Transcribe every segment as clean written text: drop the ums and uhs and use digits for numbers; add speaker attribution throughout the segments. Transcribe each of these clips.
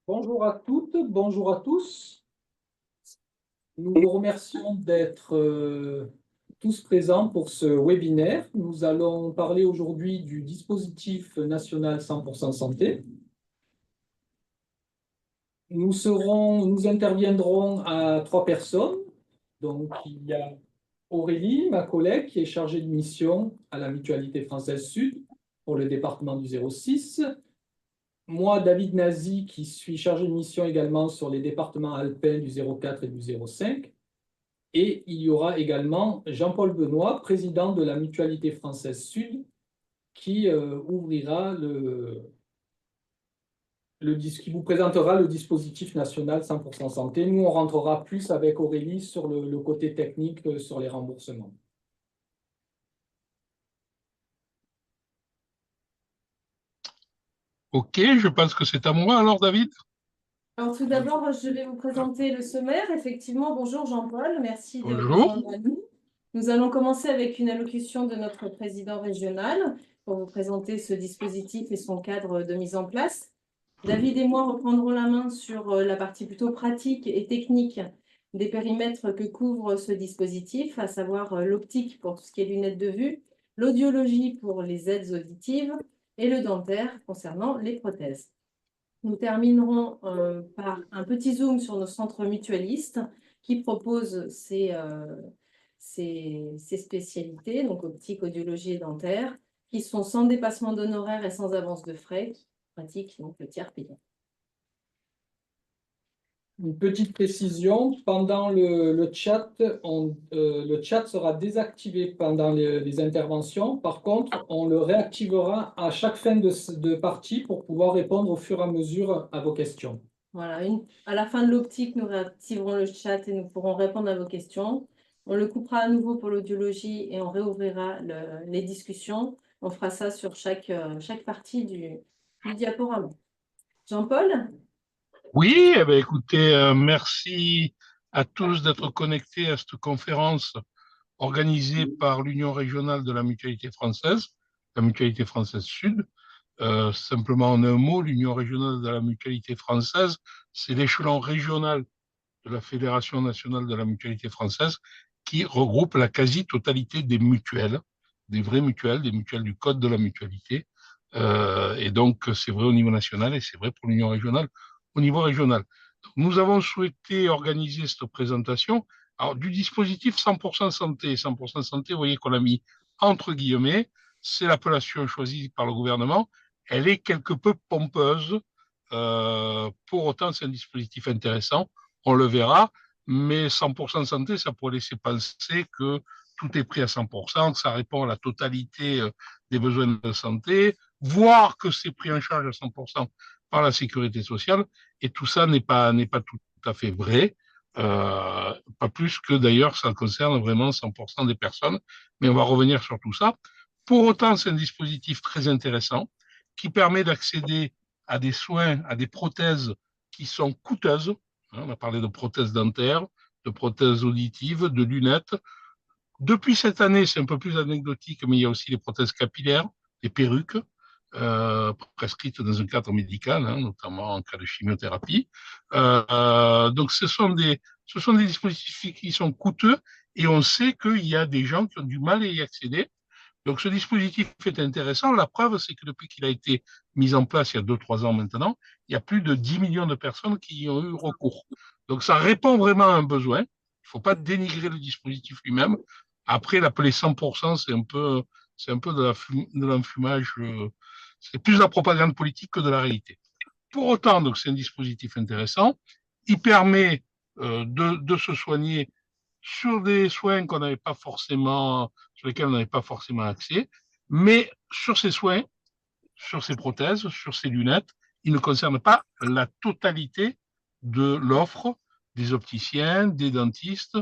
Speaker 1: Bonjour à toutes, bonjour à tous. Nous vous remercions d'être tous présents pour ce webinaire. Nous allons parler aujourd'hui du dispositif national 100% santé. Nous interviendrons à trois personnes. Donc, il y a Aurélie, ma collègue, qui est chargée de mission à la Mutualité française Sud pour le département du 06. Moi, David Nazi, qui suis chargé de mission également sur les départements alpins du 04 et du 05. Et il y aura également Jean-Paul Benoît, président de la Mutualité française Sud, qui qui vous présentera le dispositif national 100% santé. Nous, on rentrera plus avec Aurélie sur le côté technique, sur les remboursements.
Speaker 2: Ok, je pense que c'est à moi alors, David.
Speaker 3: Alors tout d'abord, je vais vous présenter le sommaire. Effectivement, bonjour Jean-Paul, merci de vous
Speaker 2: Bonjour.
Speaker 3: joindre à nous. Nous allons commencer avec une allocution de notre président régional pour vous présenter ce dispositif et son cadre de mise en place. David et moi reprendrons la main sur la partie plutôt pratique et technique des périmètres que couvre ce dispositif, à savoir l'optique pour tout ce qui est lunettes de vue, l'audiologie pour les aides auditives et le dentaire concernant les prothèses. Nous terminerons par un petit zoom sur nos centres mutualistes qui proposent ces spécialités, donc optique, audiologie et dentaire, qui sont sans dépassement d'honoraires et sans avance de frais, qui pratiquent donc le tiers payant.
Speaker 1: Une petite précision, pendant le chat, le chat sera désactivé pendant les interventions. Par contre, on le réactivera à chaque fin de partie pour pouvoir répondre au fur et à mesure à vos questions.
Speaker 3: Voilà, à la fin de l'optique, nous réactiverons le chat et nous pourrons répondre à vos questions. On le coupera à nouveau pour l'audiologie et on réouvrira les discussions. On fera ça sur chaque partie du diaporama. Jean-Paul?
Speaker 2: Oui, eh bien, écoutez, merci à tous d'être connectés à cette conférence organisée par l'Union régionale de la Mutualité française, la Mutualité française Sud. Simplement en un mot, l'Union régionale de la Mutualité française, c'est l'échelon régional de la Fédération nationale de la Mutualité française qui regroupe la quasi-totalité des mutuelles, des vraies mutuelles, des mutuelles du Code de la mutualité. Et donc, c'est vrai au niveau national et c'est vrai pour l'Union régionale au niveau régional. Donc, nous avons souhaité organiser cette présentation du dispositif 100% santé. 100% santé, vous voyez qu'on a mis entre guillemets, c'est l'appellation choisie par le gouvernement. Elle est quelque peu pompeuse. Pour autant, c'est un dispositif intéressant. On le verra. Mais 100% santé, ça pourrait laisser penser que tout est pris à 100%, que ça répond à la totalité des besoins de santé, voire que c'est pris en charge à 100% par la sécurité sociale. Et tout ça n'est pas tout à fait vrai. Pas plus que d'ailleurs, ça concerne vraiment 100% des personnes. Mais on va revenir sur tout ça. Pour autant, c'est un dispositif très intéressant qui permet d'accéder à des soins, à des prothèses qui sont coûteuses. On a parlé de prothèses dentaires, de prothèses auditives, de lunettes. Depuis cette année, c'est un peu plus anecdotique, mais il y a aussi les prothèses capillaires, les perruques, prescrites dans un cadre médical, notamment en cas de chimiothérapie. Donc, ce sont des dispositifs qui sont coûteux et on sait qu'il y a des gens qui ont du mal à y accéder. Donc, ce dispositif est intéressant. La preuve, c'est que depuis qu'il a été mis en place il y a 2, 3 ans maintenant, il y a plus de 10 millions de personnes qui y ont eu recours. Donc, ça répond vraiment à un besoin. Il ne faut pas dénigrer le dispositif lui-même. Après, l'appeler 100%, c'est un peu de l'enfumage. C'est plus de la propagande politique que de la réalité. Pour autant, donc, c'est un dispositif intéressant. Il permet de se soigner sur des soins sur lesquels on n'avait pas forcément accès, mais sur ces soins, sur ces prothèses, sur ces lunettes, il ne concerne pas la totalité de l'offre des opticiens, des dentistes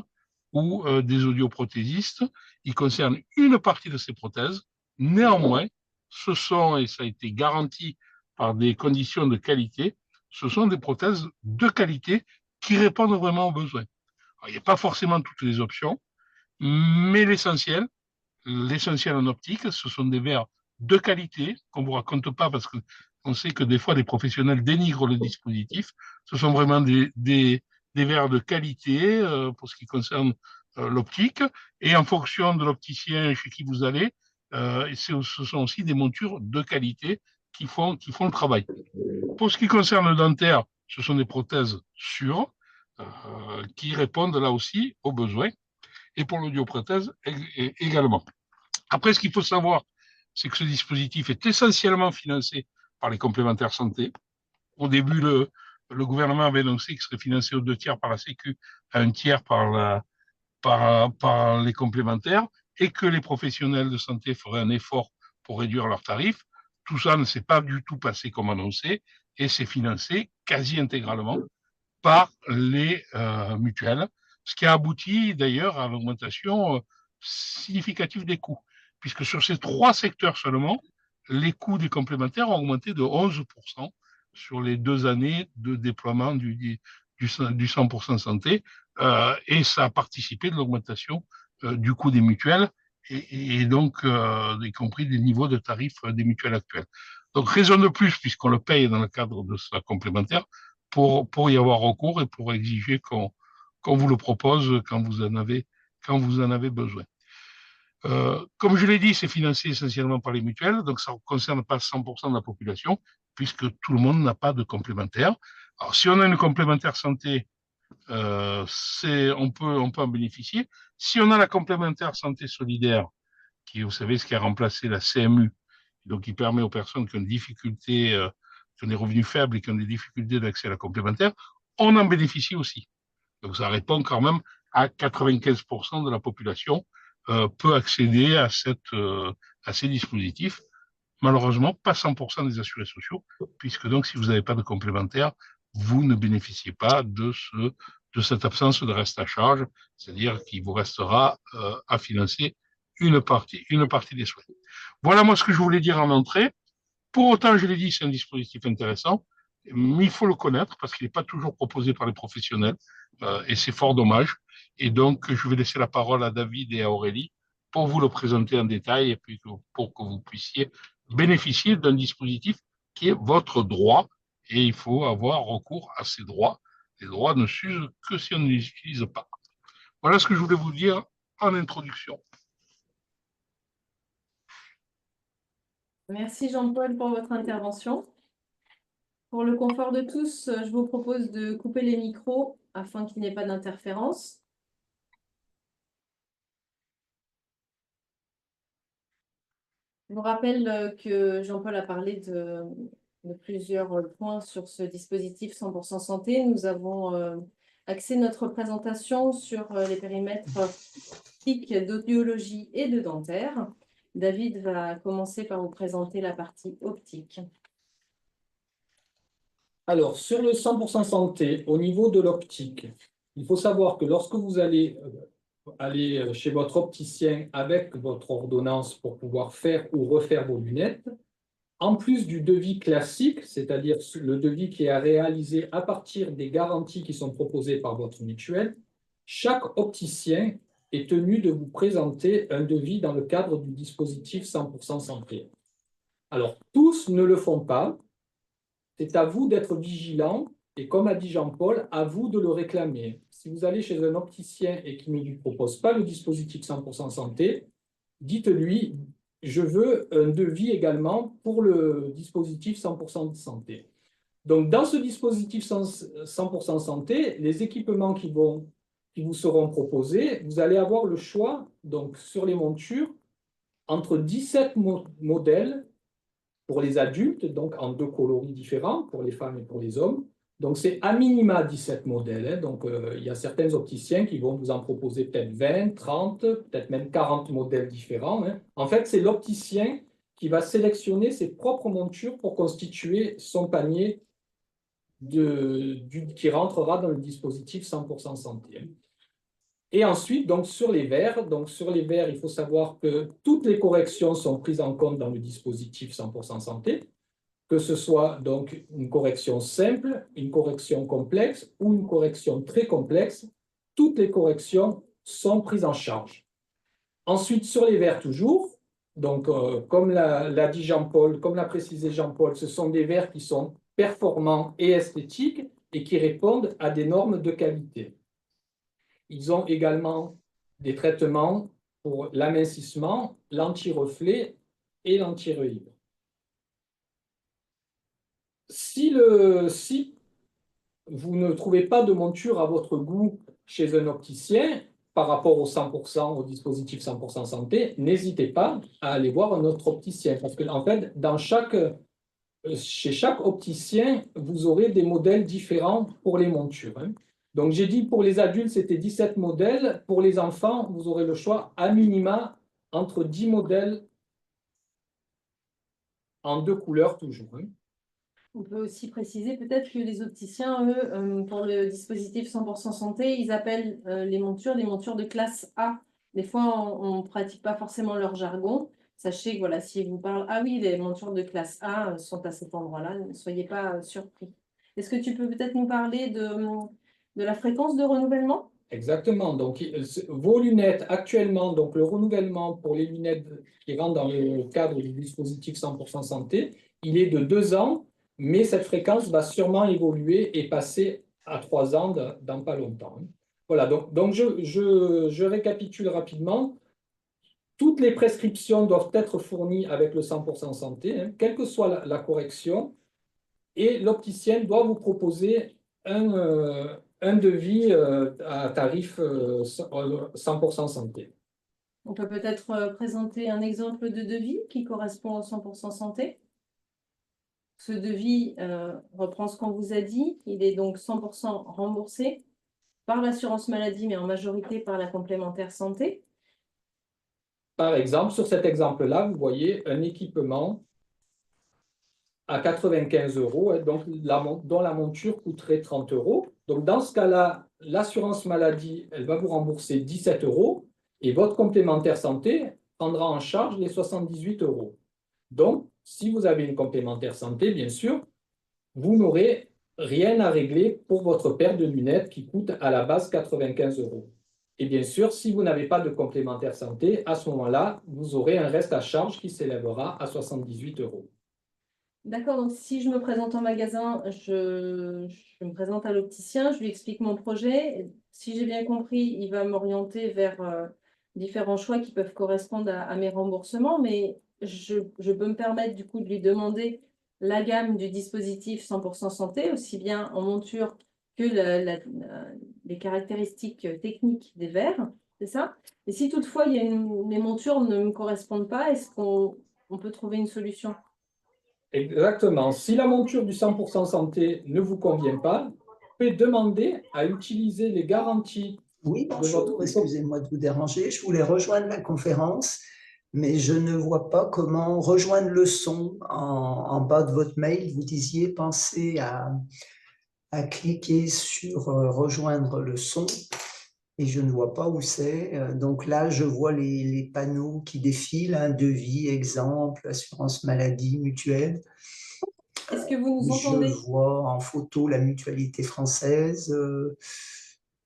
Speaker 2: ou des audioprothésistes. Il concerne une partie de ces prothèses. Néanmoins, et ça a été garanti par des conditions de qualité, ce sont des prothèses de qualité qui répondent vraiment aux besoins. Alors, il n'y a pas forcément toutes les options, mais l'essentiel en optique, ce sont des verres de qualité qu'on ne vous raconte pas parce que On sait que des fois, les professionnels dénigrent le dispositif. Ce sont vraiment des verres de qualité pour ce qui concerne l'optique. Et en fonction de l'opticien chez qui vous allez, ce sont aussi des montures de qualité qui font le travail. Pour ce qui concerne le dentaire, ce sont des prothèses sûres qui répondent là aussi aux besoins. Et pour l'audioprothèse également. Après, ce qu'il faut savoir, c'est que ce dispositif est essentiellement financé par les complémentaires santé. Au début, le gouvernement avait annoncé qu'il serait financé aux 2 tiers par la Sécu, à 1 tiers par les complémentaires, et que les professionnels de santé feraient un effort pour réduire leurs tarifs. Tout ça ne s'est pas du tout passé comme annoncé, et c'est financé quasi intégralement par les mutuelles, ce qui a abouti d'ailleurs à l'augmentation significative des coûts, puisque sur ces 3 secteurs seulement, les coûts des complémentaires ont augmenté de 11% sur les 2 années de déploiement du 100% santé, et ça a participé de l'augmentation du coût des mutuelles et donc y compris des niveaux de tarifs des mutuelles actuelles. Donc raison de plus, puisqu'on le paye dans le cadre de sa complémentaire, pour y avoir recours et pour exiger qu'on vous le propose quand vous en avez besoin. Comme je l'ai dit, c'est financé essentiellement par les mutuelles, donc ça ne concerne pas 100% de la population, puisque tout le monde n'a pas de complémentaire. Alors, si on a une complémentaire santé, on peut en bénéficier. Si on a la complémentaire santé solidaire, qui, vous savez, ce qui a remplacé la CMU, donc qui permet aux personnes qui ont des difficultés, qui ont des revenus faibles et qui ont des difficultés d'accès à la complémentaire, on en bénéficie aussi. Donc ça répond quand même à 95% de la population peut accéder à ces dispositifs. Malheureusement, pas 100% des assurés sociaux, puisque donc si vous n'avez pas de complémentaire, vous ne bénéficiez pas de cette absence de reste à charge, c'est-à-dire qu'il vous restera à financer une partie des soins. Voilà moi ce que je voulais dire en entrée. Pour autant, je l'ai dit, c'est un dispositif intéressant, mais il faut le connaître parce qu'il n'est pas toujours proposé par les professionnels et c'est fort dommage. Et donc, je vais laisser la parole à David et à Aurélie pour vous le présenter en détail et puis pour que vous puissiez bénéficier d'un dispositif qui est votre droit et il faut avoir recours à ces droits. Les droits ne s'usent que si on ne les utilise pas. Voilà ce que je voulais vous dire en introduction.
Speaker 3: Merci Jean-Paul pour votre intervention. Pour le confort de tous, je vous propose de couper les micros afin qu'il n'y ait pas d'interférence. Je vous rappelle que Jean-Paul a parlé de plusieurs points sur ce dispositif 100% santé. Nous avons axé notre présentation sur les périmètres d'audiologie et de dentaire. David va commencer par vous présenter la partie optique.
Speaker 1: Alors, sur le 100% santé, au niveau de l'optique, il faut savoir que lorsque vous allez aller chez votre opticien avec votre ordonnance pour pouvoir faire ou refaire vos lunettes, en plus du devis classique, c'est-à-dire le devis qui est réalisé à partir des garanties qui sont proposées par votre mutuelle, chaque opticien est tenu de vous présenter un devis dans le cadre du dispositif 100% santé. Alors, tous ne le font pas. C'est à vous d'être vigilant et comme a dit Jean-Paul, à vous de le réclamer. Si vous allez chez un opticien et qu'il ne lui propose pas le dispositif 100% santé, dites-lui, je veux un devis également pour le dispositif 100% santé. Donc, dans ce dispositif 100% santé, les équipements qui vous seront proposés, vous allez avoir le choix, donc sur les montures, entre 17 modèles pour les adultes, donc en 2 coloris différents, pour les femmes et pour les hommes. Donc, c'est à minima 17 modèles. Hein. Donc, il y a certains opticiens qui vont vous en proposer peut-être 20, 30, peut-être même 40 modèles différents. Hein. En fait, c'est l'opticien qui va sélectionner ses propres montures pour constituer son panier qui rentrera dans le dispositif 100% santé. Et ensuite, donc, sur les verres, il faut savoir que toutes les corrections sont prises en compte dans le dispositif 100% santé, que ce soit donc une correction simple, une correction complexe ou une correction très complexe, toutes les corrections sont prises en charge. Ensuite, sur les verres toujours, Donc, comme l'a dit Jean-Paul, comme l'a précisé Jean-Paul, ce sont des verres qui sont performants et esthétiques et qui répondent à des normes de qualité. Ils ont également des traitements pour l'amincissement, l'anti-reflet et l'anti-réhydratation. Si vous ne trouvez pas de monture à votre goût chez un opticien, par rapport au 100%, au dispositif 100% santé, n'hésitez pas à aller voir un autre opticien. Parce que, en fait, chez chaque opticien, vous aurez des modèles différents pour les montures. Donc, j'ai dit pour les adultes, c'était 17 modèles. Pour les enfants, vous aurez le choix à minima entre 10 modèles en 2 couleurs toujours.
Speaker 3: On peut aussi préciser peut-être que les opticiens, eux, pour le dispositif 100% santé, ils appellent les montures des montures de classe A. Des fois, on ne pratique pas forcément leur jargon. Sachez que voilà, s'ils vous parlent, ah oui, les montures de classe A sont à cet endroit-là, ne soyez pas surpris. Est-ce que tu peux peut-être nous parler de la fréquence de renouvellement?
Speaker 1: Exactement. Donc, vos lunettes actuellement, donc le renouvellement pour les lunettes qui rentrent dans le cadre du dispositif 100% santé, il est de 2 ans, mais cette fréquence va sûrement évoluer et passer à 3 ans dans pas longtemps. Voilà, donc je récapitule rapidement. Toutes les prescriptions doivent être fournies avec le 100% santé, quelle que soit la correction, et l'opticien doit vous proposer un devis à tarif 100% santé.
Speaker 3: On peut peut-être présenter un exemple de devis qui correspond au 100% santé. Ce devis reprend ce qu'on vous a dit. Il est donc 100% remboursé par l'assurance maladie, mais en majorité par la complémentaire santé.
Speaker 1: Par exemple, sur cet exemple-là, vous voyez un équipement à 95 €, dont la monture coûterait 30 €. Donc, dans ce cas-là, l'assurance maladie, elle va vous rembourser 17 € et votre complémentaire santé prendra en charge les 78 €. Donc, si vous avez une complémentaire santé, bien sûr, vous n'aurez rien à régler pour votre paire de lunettes qui coûte à la base 95 €. Et bien sûr, si vous n'avez pas de complémentaire santé, à ce moment-là, vous aurez un reste à charge qui s'élèvera à 78 €.
Speaker 3: D'accord, donc si je me présente en magasin, je me présente à l'opticien, je lui explique mon projet. Si j'ai bien compris, il va m'orienter vers différents choix qui peuvent correspondre à mes remboursements, mais je peux me permettre du coup de lui demander la gamme du dispositif 100% santé, aussi bien en monture que les caractéristiques techniques des verres, c'est ça? Et si toutefois les montures ne me correspondent pas, est-ce qu'on peut trouver une solution?
Speaker 1: Exactement. Si la monture du 100% santé ne vous convient pas, vous pouvez demander à utiliser les garanties
Speaker 4: Oui,
Speaker 1: de votre...
Speaker 4: bonjour, excusez-moi de vous déranger. Je voulais rejoindre la conférence, mais je ne vois pas comment rejoindre le son. En bas de votre mail, vous disiez pensez à cliquer sur rejoindre le son, et je ne vois pas où c'est. Donc là, je vois les panneaux qui défilent, un devis, exemple, assurance maladie, mutuelle.
Speaker 3: Est-ce que vous nous
Speaker 4: Je
Speaker 3: entendez?
Speaker 4: vois en photo la mutualité française.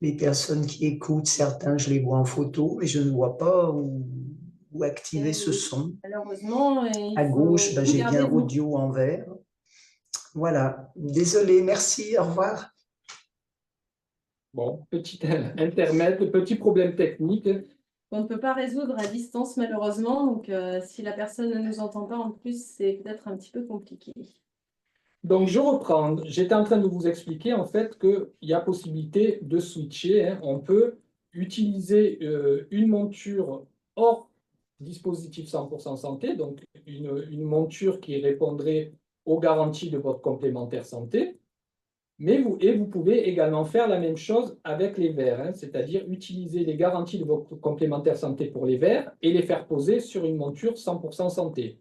Speaker 4: Les personnes qui écoutent, certains, je les vois en photo, mais je ne vois pas où activer ce son.
Speaker 3: Malheureusement,
Speaker 4: À
Speaker 3: il
Speaker 4: gauche,
Speaker 3: faut
Speaker 4: j'ai
Speaker 3: regarder
Speaker 4: bien
Speaker 3: vous.
Speaker 4: audio en vert. Voilà. Désolé, merci, au revoir.
Speaker 1: Bon, petit intermède, petit problème technique.
Speaker 3: On ne peut pas résoudre à distance, malheureusement. Donc, si la personne ne nous entend pas en plus, c'est peut-être un petit peu compliqué.
Speaker 1: Donc, je reprends. J'étais en train de vous expliquer en fait qu'il y a possibilité de switcher. On peut utiliser une monture hors dispositif 100% santé, donc une monture qui répondrait aux garanties de votre complémentaire santé. Mais vous pouvez également faire la même chose avec les verres, c'est-à-dire utiliser les garanties de votre complémentaire santé pour les verres et les faire poser sur une monture 100% santé.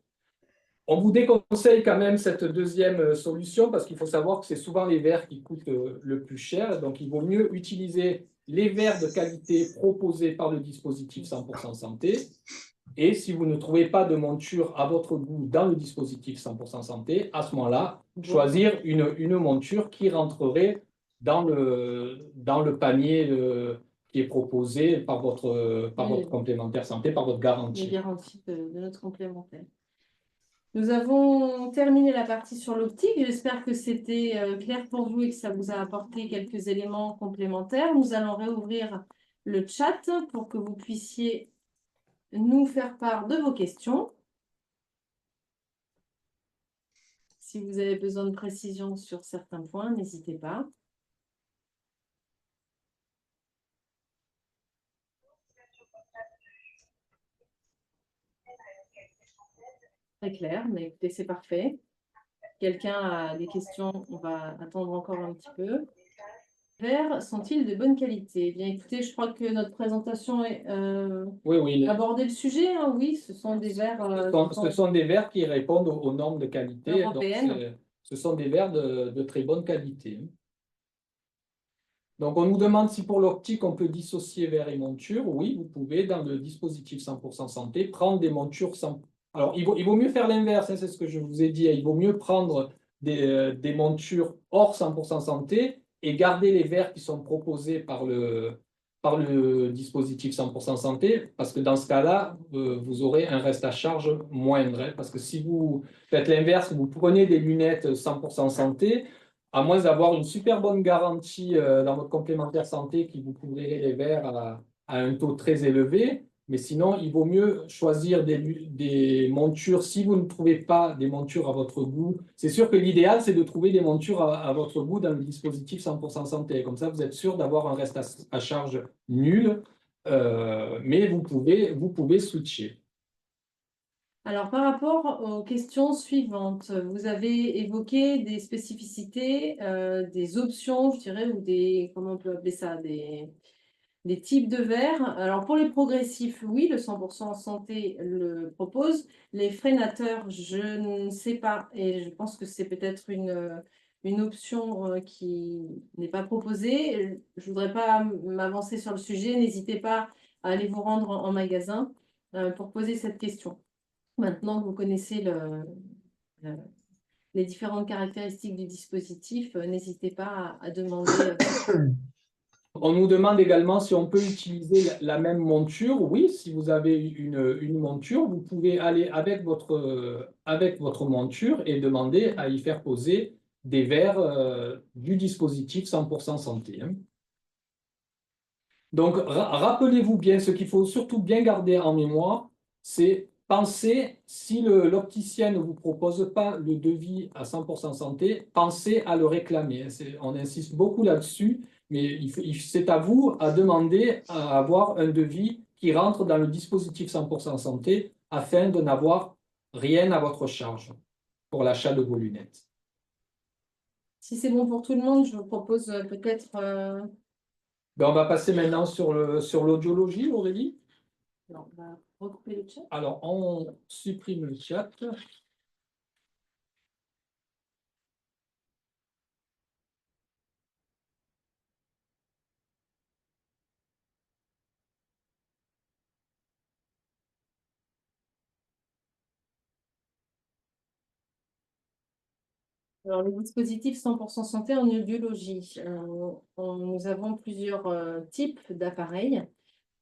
Speaker 1: On vous déconseille quand même cette deuxième solution parce qu'il faut savoir que c'est souvent les verres qui coûtent le plus cher. Donc, il vaut mieux utiliser les verres de qualité proposés par le dispositif 100% santé. Et si vous ne trouvez pas de monture à votre goût dans le dispositif 100% santé, à ce moment-là, choisir une monture qui rentrerait dans le panier qui est proposé par votre complémentaire santé, par votre
Speaker 3: Les
Speaker 1: garantie.
Speaker 3: garanties de notre complémentaire. Nous avons terminé la partie sur l'optique. J'espère que c'était clair pour vous et que ça vous a apporté quelques éléments complémentaires. Nous allons réouvrir le chat pour que vous puissiez nous faire part de vos questions. Si vous avez besoin de précision sur certains points, n'hésitez pas. Très clair, mais écoutez, c'est parfait. Quelqu'un a des questions? On va attendre encore un petit peu. Les verres sont-ils de bonne qualité? Eh bien, écoutez, je crois que notre présentation est
Speaker 1: Oui.
Speaker 3: abordé le sujet. Hein, oui, ce sont des verres
Speaker 1: Ce sont des verres qui répondent aux normes de qualité.
Speaker 3: européennes.
Speaker 1: Donc, ce sont des verres de très bonne qualité. Donc, on nous demande si pour l'optique, on peut dissocier verre et monture. Oui, vous pouvez, dans le dispositif 100% santé, prendre des montures sans... Alors, il vaut mieux faire l'inverse, hein, c'est ce que je vous ai dit. Il vaut mieux prendre des montures hors 100% santé et garder les verres qui sont proposés par le dispositif 100% santé, parce que dans ce cas-là, vous aurez un reste à charge moindre. Hein, parce que si vous faites l'inverse, vous prenez des lunettes 100% santé, à moins d'avoir une super bonne garantie dans votre complémentaire santé qui vous couvrirait les verres à un taux très élevé. Mais sinon, il vaut mieux choisir des montures. Si vous ne trouvez pas des montures à votre goût, c'est sûr que l'idéal, c'est de trouver des montures à votre goût dans le dispositif 100% santé. Comme ça, vous êtes sûr d'avoir un reste à charge nul, mais vous pouvez switcher.
Speaker 3: Alors, par rapport aux questions suivantes, vous avez évoqué des spécificités, des options, je dirais, ou des, comment on peut appeler ça, des types de verres. Alors, pour les progressifs, oui, le 100% santé le propose. Les freinateurs, je ne sais pas, et je pense que c'est peut-être une option qui n'est pas proposée. Je ne voudrais pas m'avancer sur le sujet. N'hésitez pas à aller vous rendre en magasin pour poser cette question. Maintenant que vous connaissez les différentes caractéristiques du dispositif, n'hésitez pas à demander.
Speaker 1: On nous demande également si on peut utiliser la même monture. Oui, si vous avez une monture, vous pouvez aller avec votre monture et demander à y faire poser des verres du dispositif 100% santé. Hein. Donc, rappelez-vous bien, ce qu'il faut surtout bien garder en mémoire, c'est penser, si l'opticien ne vous propose pas le devis à 100% santé, pensez à le réclamer. On insiste beaucoup là-dessus, mais c'est à vous à demander à avoir un devis qui rentre dans le dispositif 100% santé afin de n'avoir rien à votre charge pour l'achat de vos lunettes.
Speaker 3: Si c'est bon pour tout le monde, je vous propose peut-être.
Speaker 1: On va passer maintenant sur l'audiologie, Aurélie.
Speaker 3: Alors, on va regrouper le chat.
Speaker 1: Alors, on supprime le chat.
Speaker 3: Alors, le dispositif 100% santé en audiologie. Nous avons plusieurs types d'appareils.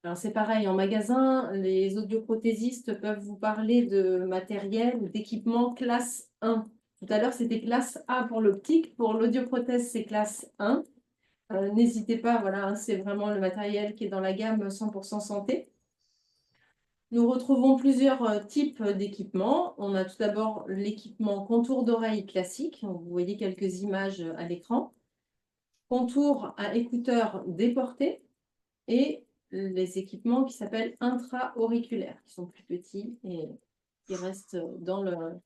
Speaker 3: Alors, c'est pareil, en magasin, les audioprothésistes peuvent vous parler de matériel ou d'équipement classe 1. Tout à l'heure, c'était classe A pour l'optique. Pour l'audioprothèse, c'est classe 1. N'hésitez pas, voilà, hein, c'est vraiment le matériel qui est dans la gamme 100% santé. Nous retrouvons plusieurs types d'équipements. On a tout d'abord l'équipement contour d'oreille classique. Vous voyez quelques images à l'écran. Contour à écouteurs déportés et les équipements qui s'appellent intra-auriculaires, qui sont plus petits et qui restent dans le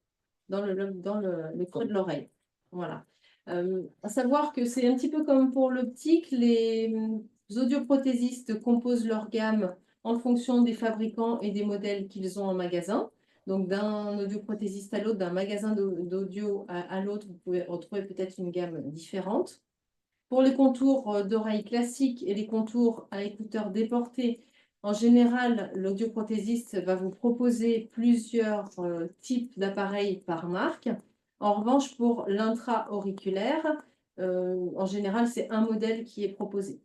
Speaker 3: creux de l'oreille. Voilà. À savoir que c'est un petit peu comme pour l'optique, les audioprothésistes composent leur gamme en fonction des fabricants et des modèles qu'ils ont en magasin. Donc, d'un audioprothésiste à l'autre, d'un magasin d'audio à l'autre, vous pouvez retrouver peut-être une gamme différente. Pour les contours d'oreille classiques et les contours à écouteurs déportés, en général, l'audioprothésiste va vous proposer plusieurs types d'appareils par marque. En revanche, pour l'intra-auriculaire, en général, c'est un modèle qui est proposé.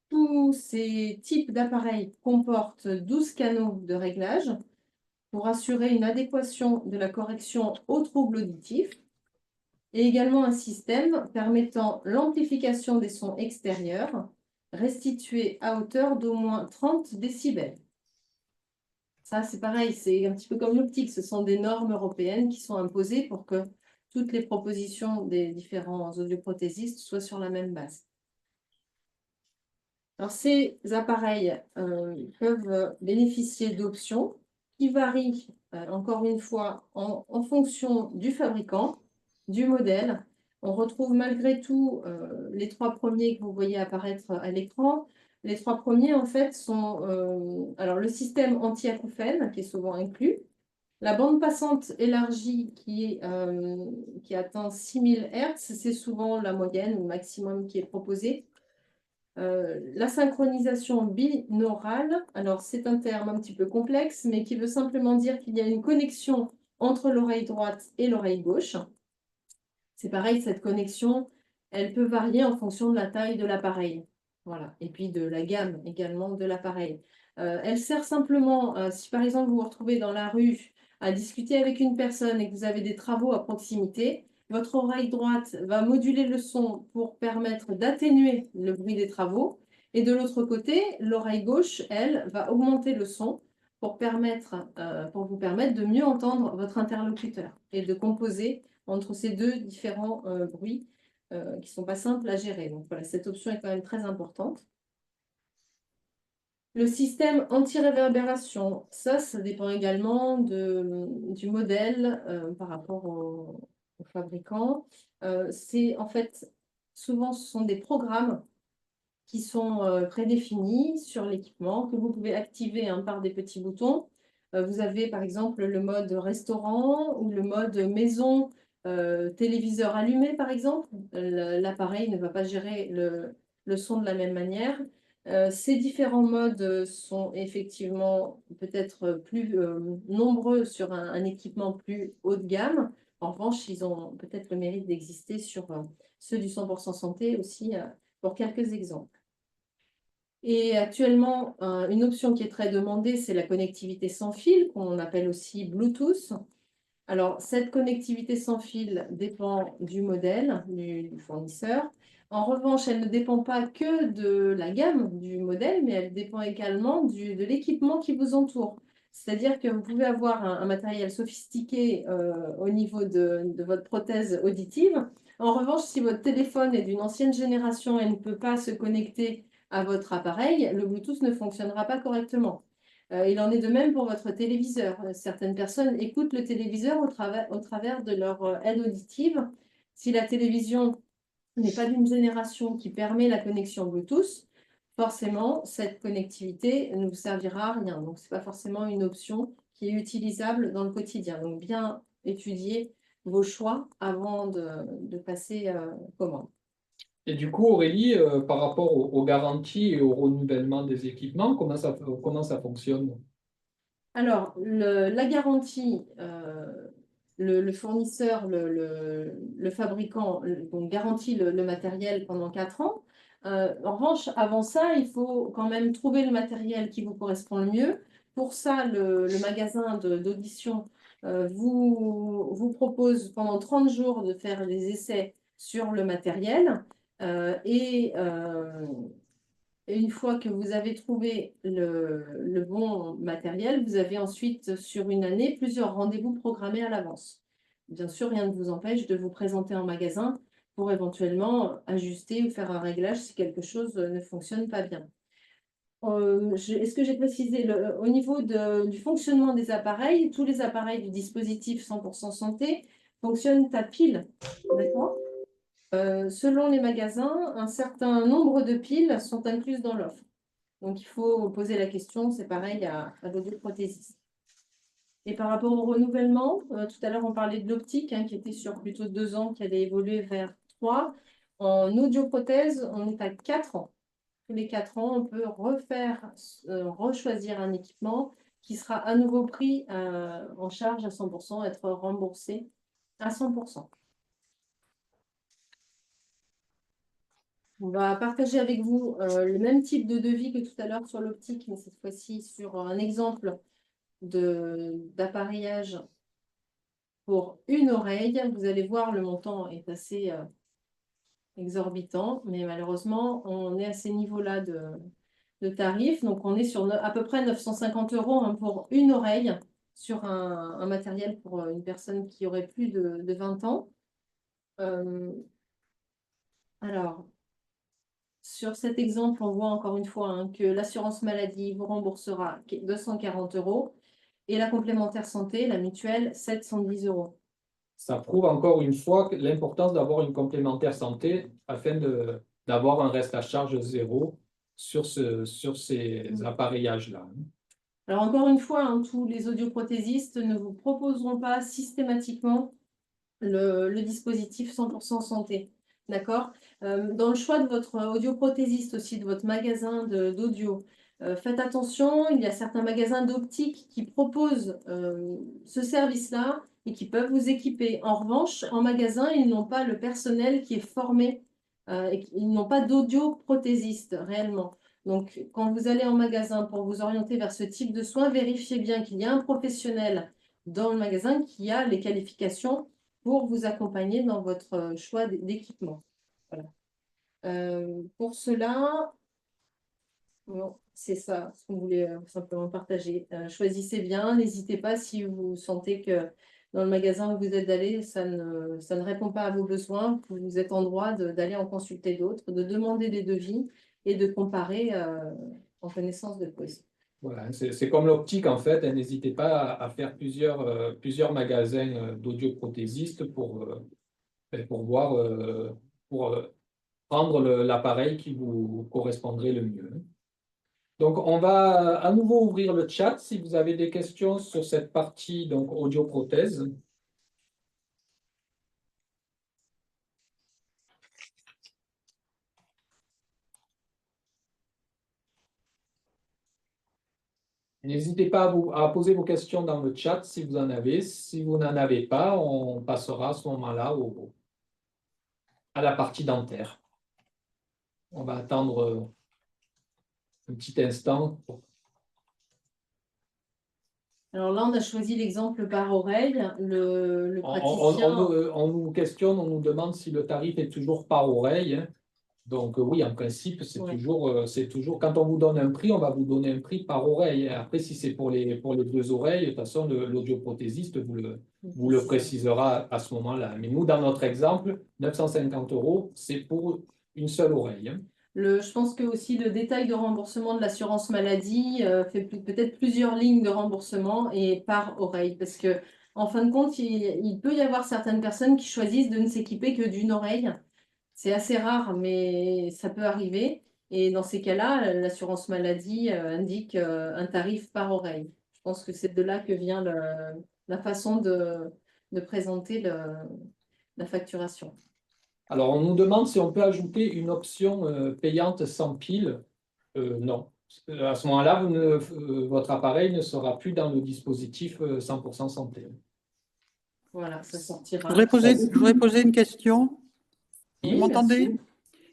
Speaker 3: Tous ces types d'appareils comportent 12 canaux de réglage pour assurer une adéquation de la correction aux troubles auditifs et également un système permettant l'amplification des sons extérieurs restitués à hauteur d'au moins 30 décibels. Ça, c'est pareil, c'est un petit peu comme l'optique. Ce sont des normes européennes qui sont imposées pour que toutes les propositions des différents audioprothésistes soient sur la même base. Alors, ces appareils peuvent bénéficier d'options qui varient, encore une fois, en fonction du fabricant, du modèle. On retrouve malgré tout les 3 premiers que vous voyez apparaître à l'écran. Les 3 premiers, en fait, sont alors, le système anti-acouphène, qui est souvent inclus, la bande passante élargie qui atteint 6000 Hz, c'est souvent la moyenne ou le maximum qui est proposé. La synchronisation binaurale, alors c'est un terme un petit peu complexe, mais qui veut simplement dire qu'il y a une connexion entre l'oreille droite et l'oreille gauche. C'est pareil, cette connexion, elle peut varier en fonction de la taille de l'appareil. Voilà. Et puis de la gamme également de l'appareil. Elle sert simplement, si par exemple vous vous retrouvez dans la rue à discuter avec une personne et que vous avez des travaux à proximité, votre oreille droite va moduler le son pour permettre d'atténuer le bruit des travaux. Et de l'autre côté, l'oreille gauche, elle, va augmenter le son pour vous permettre de mieux entendre votre interlocuteur et de composer entre ces deux différents bruits qui ne sont pas simples à gérer. Donc voilà, cette option est quand même très importante. Le système anti-réverbération, ça dépend également du modèle par rapport au fabricant. C'est en fait, souvent ce sont des programmes qui sont prédéfinis sur l'équipement, que vous pouvez activer par des petits boutons. Vous avez par exemple le mode restaurant ou le mode maison, téléviseur allumé par exemple. L'appareil ne va pas gérer le son de la même manière. Ces différents modes sont effectivement peut-être plus nombreux sur un équipement plus haut de gamme. En revanche, ils ont peut-être le mérite d'exister sur ceux du 100% santé aussi, pour quelques exemples. Et actuellement, une option qui est très demandée, c'est la connectivité sans fil, qu'on appelle aussi Bluetooth. Alors, cette connectivité sans fil dépend du modèle, du fournisseur. En revanche, elle ne dépend pas que de la gamme du modèle, mais elle dépend également de l'équipement qui vous entoure. C'est-à-dire que vous pouvez avoir un matériel sophistiqué au niveau de votre prothèse auditive. En revanche, si votre téléphone est d'une ancienne génération et ne peut pas se connecter à votre appareil, le Bluetooth ne fonctionnera pas correctement. Il en est de même pour votre téléviseur. Certaines personnes écoutent le téléviseur au travers de leur aide auditive. Si la télévision n'est pas d'une génération qui permet la connexion Bluetooth, forcément, cette connectivité ne vous servira à rien. Donc, ce n'est pas forcément une option qui est utilisable dans le quotidien. Donc, bien étudier vos choix avant de passer commande.
Speaker 1: Et du coup, Aurélie, par rapport aux garanties et au renouvellement des équipements, comment ça fonctionne?
Speaker 3: Alors, la garantie, le fournisseur, le fabricant, donc garantit le matériel pendant 4 ans. En revanche, avant ça, il faut quand même trouver le matériel qui vous correspond le mieux. Pour ça, le magasin d'audition vous propose pendant 30 jours de faire des essais sur le matériel. Et une fois que vous avez trouvé le bon matériel, vous avez ensuite, sur une année, plusieurs rendez-vous programmés à l'avance. Bien sûr, rien ne vous empêche de vous présenter en magasin pour éventuellement ajuster ou faire un réglage si quelque chose ne fonctionne pas bien. Est-ce que j'ai précisé au niveau du fonctionnement des appareils, tous les appareils du dispositif 100% santé fonctionnent à pile, d'accord ? Selon les magasins, un certain nombre de piles sont incluses dans l'offre. Donc, il faut poser la question, c'est pareil à l'audioprothésiste. Et par rapport au renouvellement, tout à l'heure, on parlait de l'optique, qui était sur plutôt 2 ans, qui allait évoluer vers 3. En audioprothèse, on est à 4 ans. Tous les 4 ans, on peut rechoisir un équipement qui sera à nouveau pris en charge à 100%, être remboursé à 100%. On va partager avec vous le même type de devis que tout à l'heure sur l'optique, mais cette fois-ci sur un exemple d'appareillage pour une oreille. Vous allez voir, le montant est assez exorbitant, mais malheureusement, on est à ces niveaux-là de tarifs. Donc, on est sur à peu près 950 € hein, pour une oreille sur un matériel pour une personne qui aurait plus de 20 ans. Alors, sur cet exemple, on voit encore une fois hein, que l'assurance maladie vous remboursera 240 € et la complémentaire santé, la mutuelle, 710 €.
Speaker 1: Ça prouve encore une fois l'importance d'avoir une complémentaire santé afin d'avoir un reste à charge zéro sur ces appareillages-là.
Speaker 3: Alors encore une fois, hein, tous les audioprothésistes ne vous proposeront pas systématiquement le dispositif 100% santé. D'accord? Dans le choix de votre audioprothésiste aussi, de votre magasin d'audio, faites attention, il y a certains magasins d'optique qui proposent ce service-là et qui peuvent vous équiper. En revanche, en magasin, ils n'ont pas le personnel qui est formé et ils n'ont pas d'audioprothésiste réellement. Donc, quand vous allez en magasin pour vous orienter vers ce type de soins, vérifiez bien qu'il y a un professionnel dans le magasin qui a les qualifications pour vous accompagner dans votre choix d'équipement. Voilà. Pour cela, bon, c'est ça ce qu'on voulait simplement partager. Choisissez bien, n'hésitez pas si vous sentez que dans le magasin où vous êtes allé, ça ne répond pas à vos besoins, vous êtes en droit d'aller en consulter d'autres, de demander des devis et de comparer en connaissance de cause.
Speaker 1: Voilà, c'est comme l'optique en fait, n'hésitez pas à faire plusieurs magasins d'audioprothésistes pour voir, pour prendre l'appareil qui vous correspondrait le mieux. Donc, on va à nouveau ouvrir le chat si vous avez des questions sur cette partie donc audioprothèse. N'hésitez pas à poser vos questions dans le chat si vous en avez. Si vous n'en avez pas, on passera à ce moment-là à la partie dentaire. On va attendre un petit instant.
Speaker 3: Alors là, on a choisi l'exemple par oreille. Le praticien...
Speaker 1: On nous questionne, on nous demande si le tarif est toujours par oreille. Hein. Donc oui, en principe, c'est toujours, quand on vous donne un prix, on va vous donner un prix par oreille. Après, si c'est pour les deux oreilles, de toute façon, l'audioprothésiste vous le précisera à ce moment-là. Mais nous, dans notre exemple, 950 €, c'est pour une seule oreille. Hein.
Speaker 3: Je pense que aussi le détail de remboursement de l'assurance maladie fait peut-être plusieurs lignes de remboursement et par oreille. Parce que, en fin de compte, il peut y avoir certaines personnes qui choisissent de ne s'équiper que d'une oreille. C'est assez rare, mais ça peut arriver. Et dans ces cas-là, l'assurance maladie indique un tarif par oreille. Je pense que c'est de là que vient la façon de présenter la facturation.
Speaker 1: Alors, on nous demande si on peut ajouter une option payante sans pile. Non. À ce moment-là, votre appareil ne sera plus dans le dispositif 100% santé.
Speaker 3: Voilà, ça sortira.
Speaker 5: Je voudrais poser une question. Vous
Speaker 3: Oui,
Speaker 5: m'entendez?
Speaker 3: merci.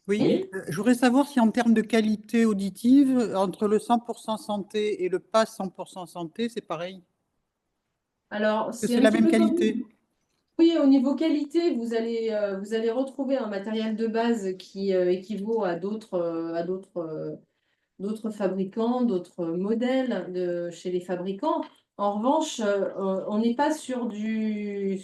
Speaker 5: Oui. Je voudrais savoir si en termes de qualité auditive, entre le 100% santé et le pas 100% santé, c'est pareil.
Speaker 3: Alors,
Speaker 5: c'est la même qualité.
Speaker 3: Oui, au niveau qualité, vous allez retrouver un matériel de base qui équivaut à d'autres fabricants, d'autres modèles chez les fabricants. En revanche, on n'est pas sur du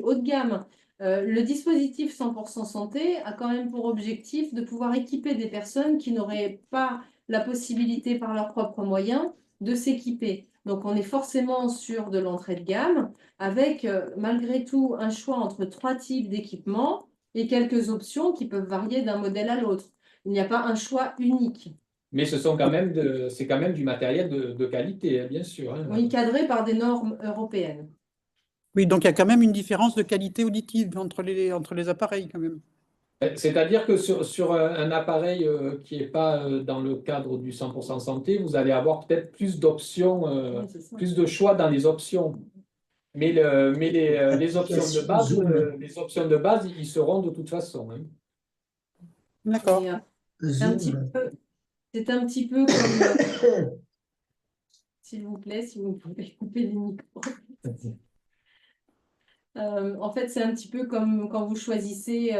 Speaker 3: haut de gamme. Le dispositif 100% santé a quand même pour objectif de pouvoir équiper des personnes qui n'auraient pas la possibilité par leurs propres moyens de s'équiper. Donc, on est forcément sur de l'entrée de gamme avec malgré tout un choix entre 3 types d'équipements et quelques options qui peuvent varier d'un modèle à l'autre. Il n'y a pas un choix unique.
Speaker 1: Mais c'est quand même du matériel de qualité, hein, bien sûr. Hein.
Speaker 3: Oui, cadré par des normes européennes.
Speaker 5: Oui, donc il y a quand même une différence de qualité auditive entre les appareils quand même.
Speaker 1: C'est-à-dire que sur un appareil qui n'est pas dans le cadre du 100% santé, vous allez avoir peut-être plus d'options, plus de choix dans les options. Mais les options de base, ils seront de toute façon. Hein.
Speaker 5: D'accord.
Speaker 3: Et, c'est un petit
Speaker 4: Zoom.
Speaker 3: peu, c'est un petit peu comme, s'il vous plaît, si vous pouvez couper les micros. En fait, c'est un petit peu comme quand vous choisissez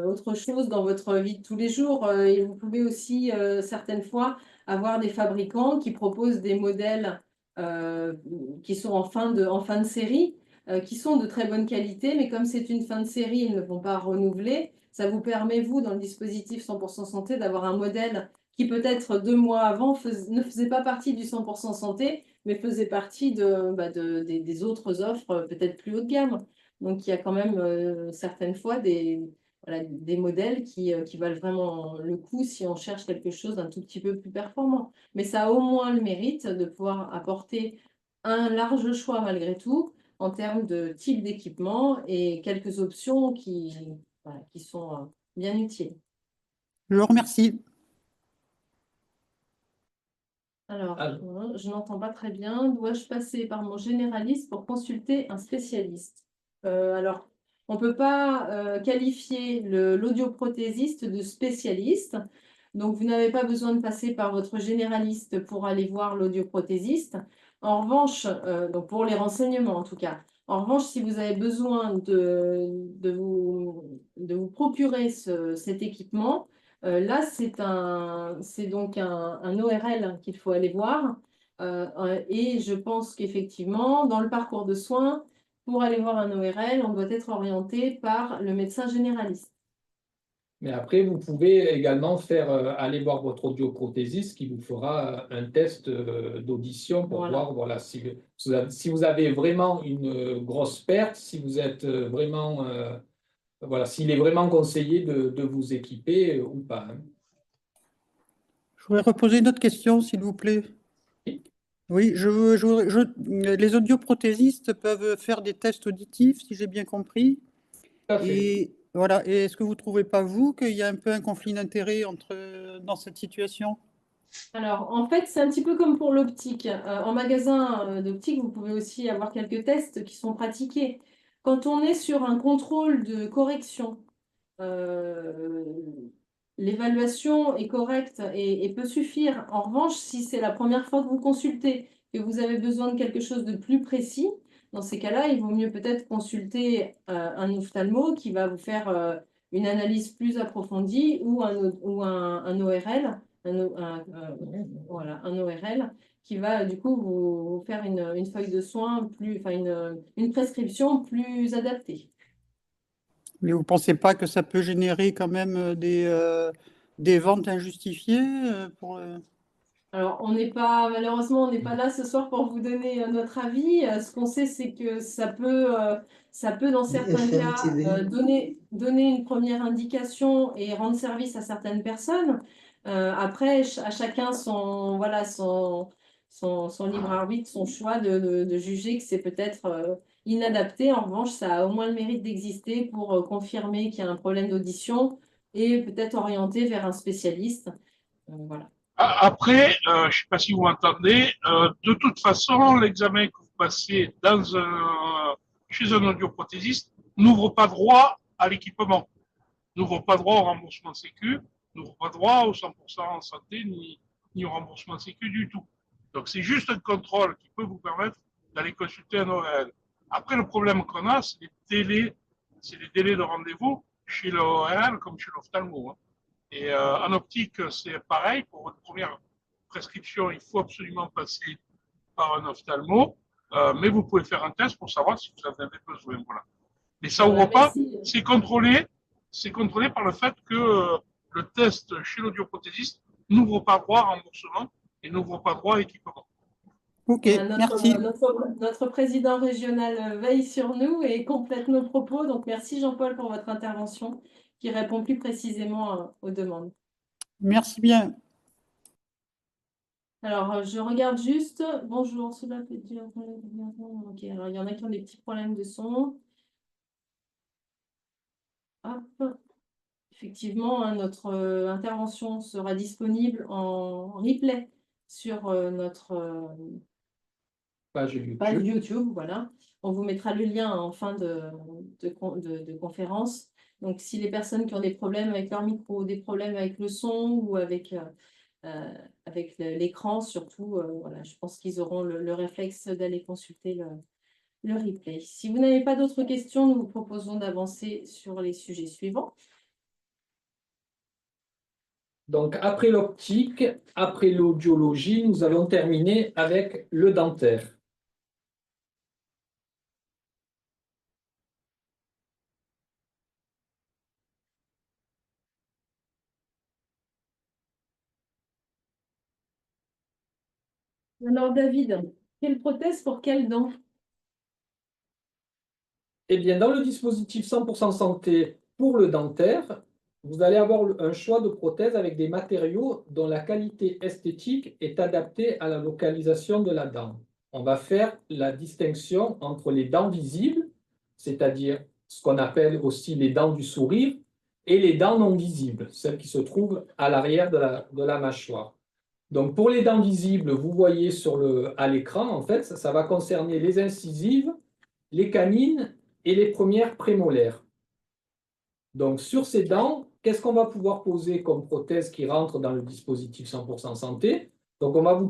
Speaker 3: autre chose dans votre vie de tous les jours. Et vous pouvez aussi, certaines fois, avoir des fabricants qui proposent des modèles euh, qui sont en fin de série, qui sont de très bonne qualité, mais comme c'est une fin de série, ils ne vont pas renouveler. Ça vous permet, vous, dans le dispositif 100% santé, d'avoir un modèle qui peut-être 2 mois avant ne faisait pas partie du 100% santé, mais faisait partie des autres offres peut-être plus haut de gamme. Donc, il y a quand même certaines fois des modèles qui valent vraiment le coup si on cherche quelque chose d'un tout petit peu plus performant. Mais ça a au moins le mérite de pouvoir apporter un large choix malgré tout en termes de type d'équipement et quelques options qui sont bien utiles.
Speaker 5: Je vous remercie.
Speaker 3: Alors,
Speaker 1: Alors.
Speaker 3: je n'entends pas très bien. Dois-je passer par mon généraliste pour consulter un spécialiste? Alors, on ne peut pas qualifier l'audioprothésiste de spécialiste. Donc, vous n'avez pas besoin de passer par votre généraliste pour aller voir l'audioprothésiste. En revanche, donc pour les renseignements en tout cas. En revanche, si vous avez besoin de vous procurer cet équipement, là, c'est donc un ORL qu'il faut aller voir. Et je pense qu'effectivement, dans le parcours de soins, pour aller voir un ORL, on doit être orienté par le médecin généraliste.
Speaker 1: Mais après, vous pouvez également aller voir votre audioprothésiste qui vous fera un test d'audition pour
Speaker 3: Voilà.
Speaker 1: voir voilà, si vous avez vraiment une grosse perte, si vous êtes vraiment, voilà, s'il est vraiment conseillé de vous équiper ou pas. Hein.
Speaker 5: Je voudrais reposer une autre question, s'il vous plaît. Oui, les audioprothésistes peuvent faire des tests auditifs, si j'ai bien compris.
Speaker 1: Tout à fait.
Speaker 5: Et voilà. Et est-ce que vous ne trouvez pas, vous, qu'il y a un peu un conflit d'intérêts dans cette situation?
Speaker 3: Alors, en fait, c'est un petit peu comme pour l'optique. En magasin d'optique, vous pouvez aussi avoir quelques tests qui sont pratiqués. Quand on est sur un contrôle de correction, euh, l'évaluation est correcte et peut suffire. En revanche, si c'est la première fois que vous consultez, que vous avez besoin de quelque chose de plus précis, dans ces cas-là, il vaut mieux peut-être consulter un ophtalmo qui va vous faire une analyse plus approfondie ou un ORL, voilà, un ORL qui va du coup vous faire une feuille de soins enfin une prescription plus adaptée.
Speaker 5: Mais vous ne pensez pas que ça peut générer quand même des ventes injustifiées
Speaker 3: Alors, malheureusement, on n'est pas là ce soir pour vous donner notre avis. Ce qu'on sait, c'est que ça peut dans certains
Speaker 4: BFM
Speaker 3: cas,
Speaker 4: TV.
Speaker 3: donner une première indication et rendre service à certaines personnes. Après, à chacun son libre arbitre, son choix de juger que c'est peut-être inadapté. En revanche, ça a au moins le mérite d'exister pour confirmer qu'il y a un problème d'audition et peut-être orienter vers un spécialiste. Voilà.
Speaker 2: Après, je ne sais pas si vous m'entendez, de toute façon, l'examen que vous passez chez un audioprothésiste n'ouvre pas droit à l'équipement, n'ouvre pas droit au remboursement sécu, n'ouvre pas droit au 100% en santé, ni au remboursement sécu du tout. Donc, c'est juste un contrôle qui peut vous permettre d'aller consulter un ORL. Après, le problème qu'on a, c'est les délais de rendez-vous chez l'ORL comme chez l'ophtalmo. Hein. Et en optique, c'est pareil. Pour votre première prescription, il faut absolument passer par un ophtalmo, mais vous pouvez faire un test pour savoir si vous en avez besoin. Voilà. Mais ça ouvre pas, c'est contrôlé par le fait que le test chez l'audioprothésiste n'ouvre pas droit à remboursement et n'ouvre pas droit à équipement.
Speaker 5: Ok,
Speaker 3: Voilà,
Speaker 5: merci.
Speaker 3: notre président régional veille sur nous et complète nos propos. Donc, merci Jean-Paul pour votre intervention qui répond plus précisément aux demandes.
Speaker 5: Merci bien.
Speaker 3: Alors, je regarde juste. Bonjour, cela peut dire. Ok, alors il y en a qui ont des petits problèmes de son. Hop. Effectivement, hein, notre intervention sera disponible en replay sur notre
Speaker 1: Page
Speaker 3: page
Speaker 1: YouTube.
Speaker 3: YouTube. Voilà. On vous mettra le lien en fin de conférence. Donc, si les personnes qui ont des problèmes avec leur micro, des problèmes avec le son ou avec l'écran, surtout, voilà, je pense qu'ils auront le réflexe d'aller consulter le replay. Si vous n'avez pas d'autres questions, nous vous proposons d'avancer sur les sujets suivants.
Speaker 1: Donc, après l'optique, après l'audiologie, nous allons terminer avec le dentaire.
Speaker 3: Alors, David, quelle prothèse pour quelle dent?
Speaker 1: Eh bien, dans le dispositif 100% santé pour le dentaire, vous allez avoir un choix de prothèses avec des matériaux dont la qualité esthétique est adaptée à la localisation de la dent. On va faire la distinction entre les dents visibles, c'est-à-dire ce qu'on appelle aussi les dents du sourire, et les dents non visibles, celles qui se trouvent à l'arrière de la mâchoire. Donc, pour les dents visibles, vous voyez à l'écran, en fait, ça va concerner les incisives, les canines et les premières prémolaires. Donc, sur ces dents, qu'est-ce qu'on va pouvoir poser comme prothèse qui rentre dans le dispositif 100% santé? Donc, on va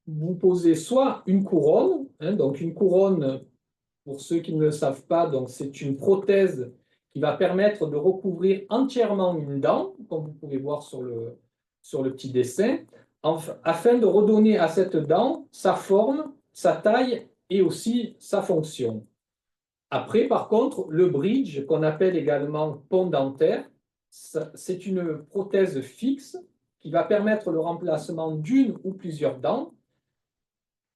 Speaker 1: vous poser soit une couronne, donc une couronne, pour ceux qui ne le savent pas, donc c'est une prothèse qui va permettre de recouvrir entièrement une dent, comme vous pouvez voir sur le petit dessin, afin de redonner à cette dent sa forme, sa taille et aussi sa fonction. Après, par contre, le bridge, qu'on appelle également pont dentaire, c'est une prothèse fixe qui va permettre le remplacement d'une ou plusieurs dents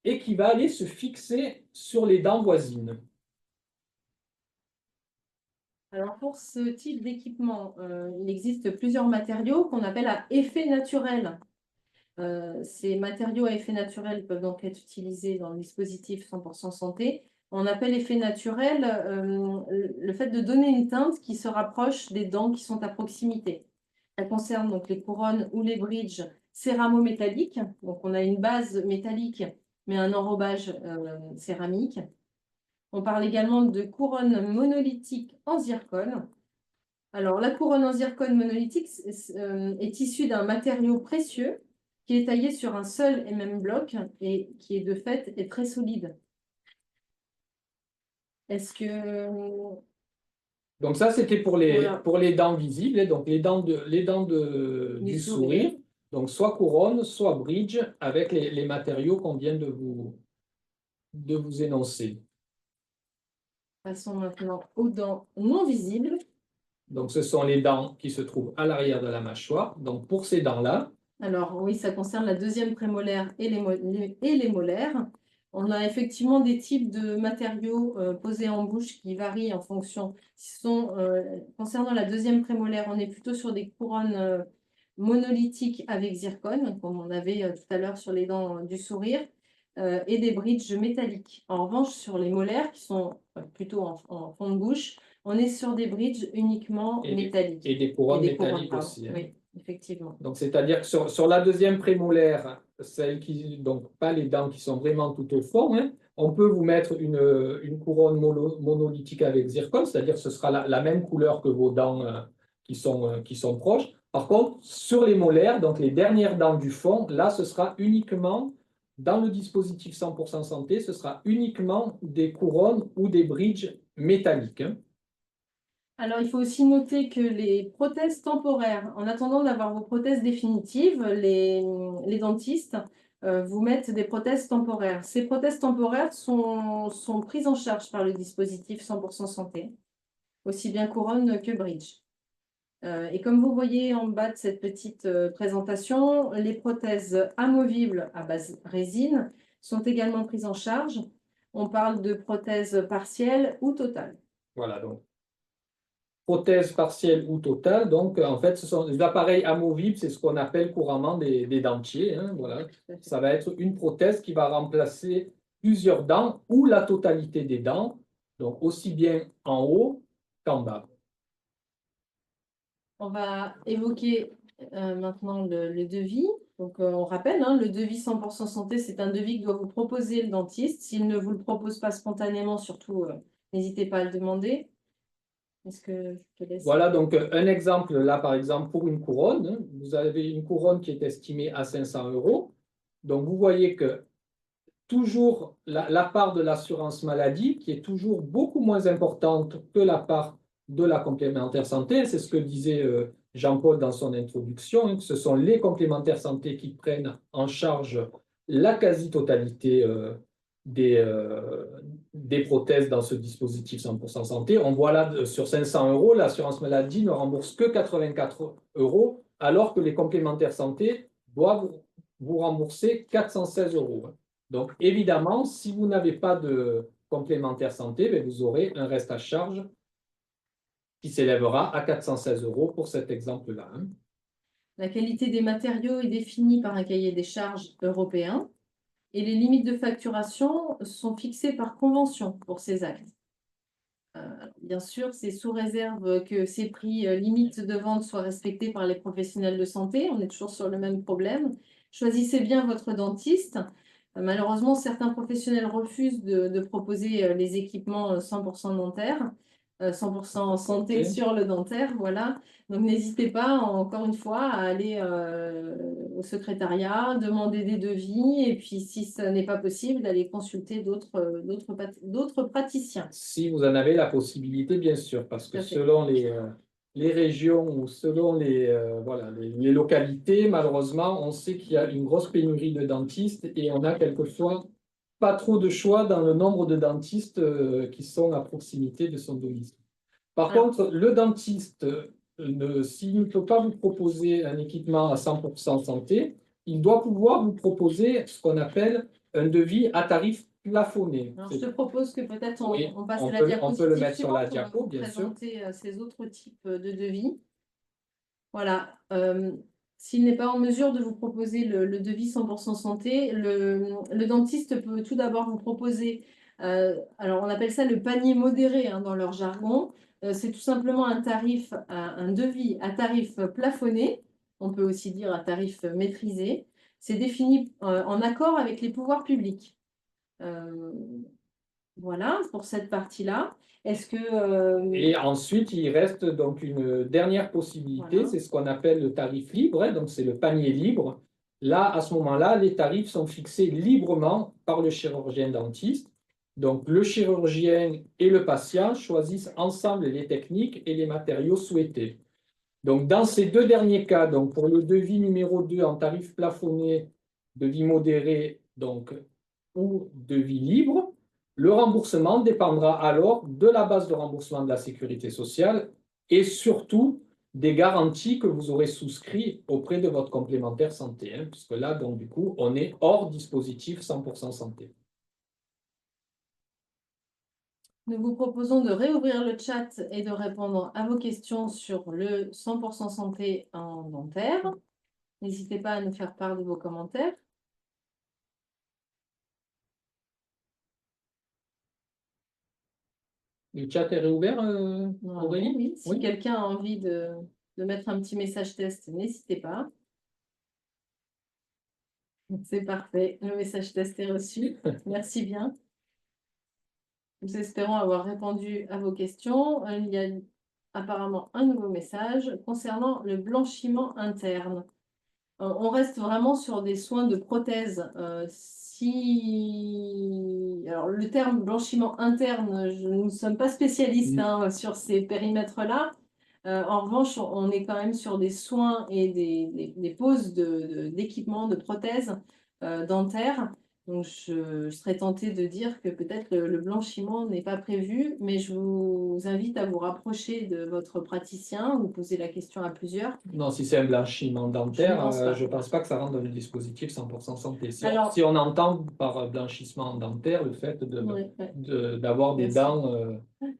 Speaker 1: et qui va aller se fixer sur les dents voisines.
Speaker 3: Alors, pour ce type d'équipement, il existe plusieurs matériaux qu'on appelle à effet naturel. Ces matériaux à effet naturel peuvent donc être utilisés dans le dispositif 100% santé. On appelle effet naturel le fait de donner une teinte qui se rapproche des dents qui sont à proximité. Ça concerne donc les couronnes ou les bridges céramo-métalliques. Donc, on a une base métallique, mais un enrobage céramique. On parle également de couronne monolithique en zircone. Alors, la couronne en zircone monolithique est issue d'un matériau précieux qui est taillé sur un seul et même bloc et qui est de fait est très solide. Est-ce que...
Speaker 1: Donc ça, c'était pour
Speaker 3: Voilà.
Speaker 1: pour les dents visibles, donc les dents du sourire. Donc soit couronne, soit bridge, avec les matériaux qu'on vient de vous énoncer.
Speaker 3: Passons maintenant aux dents non visibles.
Speaker 1: Donc ce sont les dents qui se trouvent à l'arrière de la mâchoire. Donc pour ces dents-là,
Speaker 3: Alors oui, ça concerne la deuxième prémolaire et les molaires. On a effectivement des types de matériaux posés en bouche qui varient en fonction. Concernant la deuxième prémolaire, on est plutôt sur des couronnes monolithiques avec zircone, comme on avait tout à l'heure sur les dents du sourire, et des bridges métalliques. En revanche, sur les molaires, qui sont plutôt en fond de bouche, on est sur des bridges uniquement métalliques.
Speaker 1: Et des couronnes
Speaker 3: Et des
Speaker 1: métalliques
Speaker 3: couronnes,
Speaker 1: aussi.
Speaker 3: oui, effectivement.
Speaker 1: Donc, c'est-à-dire que sur la deuxième prémolaire, donc pas les dents qui sont vraiment tout au fond, on peut vous mettre une couronne monolithique avec zircone, c'est-à-dire que ce sera la même couleur que vos dents qui sont proches. Par contre, sur les molaires, donc les dernières dents du fond, là, ce sera uniquement, dans le dispositif 100% santé, ce sera uniquement des couronnes ou des bridges métalliques.
Speaker 3: Alors, il faut aussi noter que les prothèses temporaires, en attendant d'avoir vos prothèses définitives, les dentistes vous mettent des prothèses temporaires. Ces prothèses temporaires sont prises en charge par le dispositif 100% santé, aussi bien couronne que bridge. Et comme vous voyez en bas de cette petite présentation, les prothèses amovibles à base résine sont également prises en charge. On parle de prothèses partielles ou totales.
Speaker 1: Voilà, donc prothèse partielle ou totale. Donc, en fait, ce sont des appareils amovibles, c'est ce qu'on appelle couramment des dentiers. Voilà. Ça va être une prothèse qui va remplacer plusieurs dents ou la totalité des dents, donc aussi bien en haut qu'en bas.
Speaker 3: On va évoquer maintenant le devis. Donc, on rappelle, le devis 100% santé, c'est un devis que doit vous proposer le dentiste. S'il ne vous le propose pas spontanément, surtout, n'hésitez pas à le demander. Est-ce que je te laisse?
Speaker 1: Voilà, donc un exemple, là par exemple, pour une couronne, hein, vous avez une couronne qui est estimée à 500 €. Donc vous voyez que toujours la part de l'assurance maladie qui est toujours beaucoup moins importante que la part de la complémentaire santé. C'est ce que disait Jean-Paul dans son introduction, hein, que ce sont les complémentaires santé qui prennent en charge la quasi-totalité des prothèses dans ce dispositif 100% santé. On voit là, sur 500 €, l'assurance maladie ne rembourse que 84 €, alors que les complémentaires santé doivent vous rembourser 416 €. Donc, évidemment, si vous n'avez pas de complémentaire santé, ben, vous aurez un reste à charge qui s'élèvera à 416 € pour cet exemple-là, hein.
Speaker 3: La qualité des matériaux est définie par un cahier des charges européen et les limites de facturation sont fixées par convention pour ces actes. Bien sûr, c'est sous réserve que ces prix limites de vente soient respectés par les professionnels de santé. On est toujours sur le même problème. Choisissez bien votre dentiste. Malheureusement, certains professionnels refusent de proposer les équipements 100% dentaires, 100% santé
Speaker 1: Ok.
Speaker 3: sur le dentaire, voilà. Donc n'hésitez pas, encore une fois, à aller au secrétariat, demander des devis, et puis si ce n'est pas possible, d'aller consulter d'autres praticiens.
Speaker 1: Si vous en avez la possibilité, bien sûr, parce que
Speaker 3: Tout à fait.
Speaker 1: selon les régions ou selon voilà, les localités, malheureusement, on sait qu'il y a une grosse pénurie de dentistes et on a quelquefois pas trop de choix dans le nombre de dentistes qui sont à proximité de son domicile. Par
Speaker 3: Alors.
Speaker 1: contre, le dentiste, s'il ne peut pas vous proposer un équipement à 100% santé, il doit pouvoir vous proposer ce qu'on appelle un devis à tarif plafonné.
Speaker 3: Alors, je te propose que peut-être
Speaker 1: Oui,
Speaker 3: on passe
Speaker 1: on
Speaker 3: à la
Speaker 1: peut le
Speaker 3: diapositive
Speaker 1: mettre sur la
Speaker 3: suivante. On va
Speaker 1: diapo,
Speaker 3: vous
Speaker 1: bien sûr.
Speaker 3: présenter ces autres types de devis. Voilà. S'il n'est pas en mesure de vous proposer le devis 100% santé, le dentiste peut tout d'abord vous proposer, alors on appelle ça le panier modéré hein, dans leur jargon. C'est tout simplement un devis à tarif plafonné. On peut aussi dire à tarif maîtrisé. C'est défini en accord avec les pouvoirs publics. Voilà, pour cette partie-là. Est-ce que...
Speaker 1: Et ensuite, il reste donc une dernière possibilité,
Speaker 3: Voilà.
Speaker 1: c'est ce qu'on appelle le tarif libre, hein, donc c'est le panier libre. Là, à ce moment-là, les tarifs sont fixés librement par le chirurgien dentiste. Donc, le chirurgien et le patient choisissent ensemble les techniques et les matériaux souhaités. Donc, dans ces deux derniers cas, donc pour le devis numéro 2 en tarif plafonné, devis modéré donc, ou devis libre, le remboursement dépendra alors de la base de remboursement de la sécurité sociale et surtout des garanties que vous aurez souscrites auprès de votre complémentaire santé, hein, puisque là, donc, du coup, on est hors dispositif 100% santé.
Speaker 3: Nous vous proposons de réouvrir le chat et de répondre à vos questions sur le 100% santé en dentaire. N'hésitez pas à nous faire part de vos commentaires.
Speaker 1: Le chat est réouvert, Aurélie?
Speaker 3: Oui. Si
Speaker 1: Oui.
Speaker 3: quelqu'un a envie de mettre un petit message test, n'hésitez pas. C'est parfait, le message test est reçu. Merci bien. Nous espérons avoir répondu à vos questions. Il y a apparemment un nouveau message concernant le blanchiment interne. On reste vraiment sur des soins de prothèse. Alors, le terme blanchiment interne, nous ne sommes pas spécialistes hein, sur ces périmètres-là. En revanche, on est quand même sur des soins et des poses d'équipements, de prothèses dentaires. Donc, je serais tentée de dire que peut-être le blanchiment n'est pas prévu, mais je vous invite à vous rapprocher de votre praticien ou poser la question à plusieurs.
Speaker 1: Non, si c'est un blanchiment dentaire,
Speaker 3: Je
Speaker 1: je ne pense pas que ça rentre dans le dispositif 100% santé.
Speaker 3: Alors-
Speaker 1: Si on entend par blanchissement dentaire le fait d'avoir des
Speaker 3: Merci.
Speaker 1: dents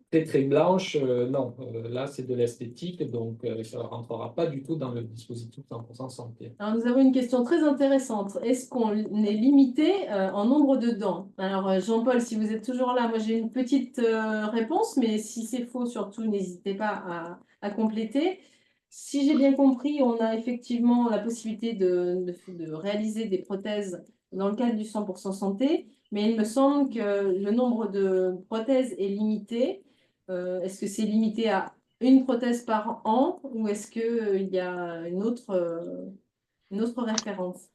Speaker 1: très très blanches, non. Là, c'est de l'esthétique, donc ça ne rentrera pas du tout dans le dispositif 100% santé.
Speaker 3: Alors, nous avons une question très intéressante. Est-ce qu'on est limité en nombre de dents? Alors, Jean-Paul, si vous êtes toujours là, moi j'ai une petite réponse, mais si c'est faux, surtout, n'hésitez pas à compléter. Si j'ai bien compris, on a effectivement la possibilité de réaliser des prothèses dans le cadre du 100% santé, mais il me semble que le nombre de prothèses est limité. Est-ce que c'est limité à une prothèse par an ou est-ce qu'il y a une autre référence?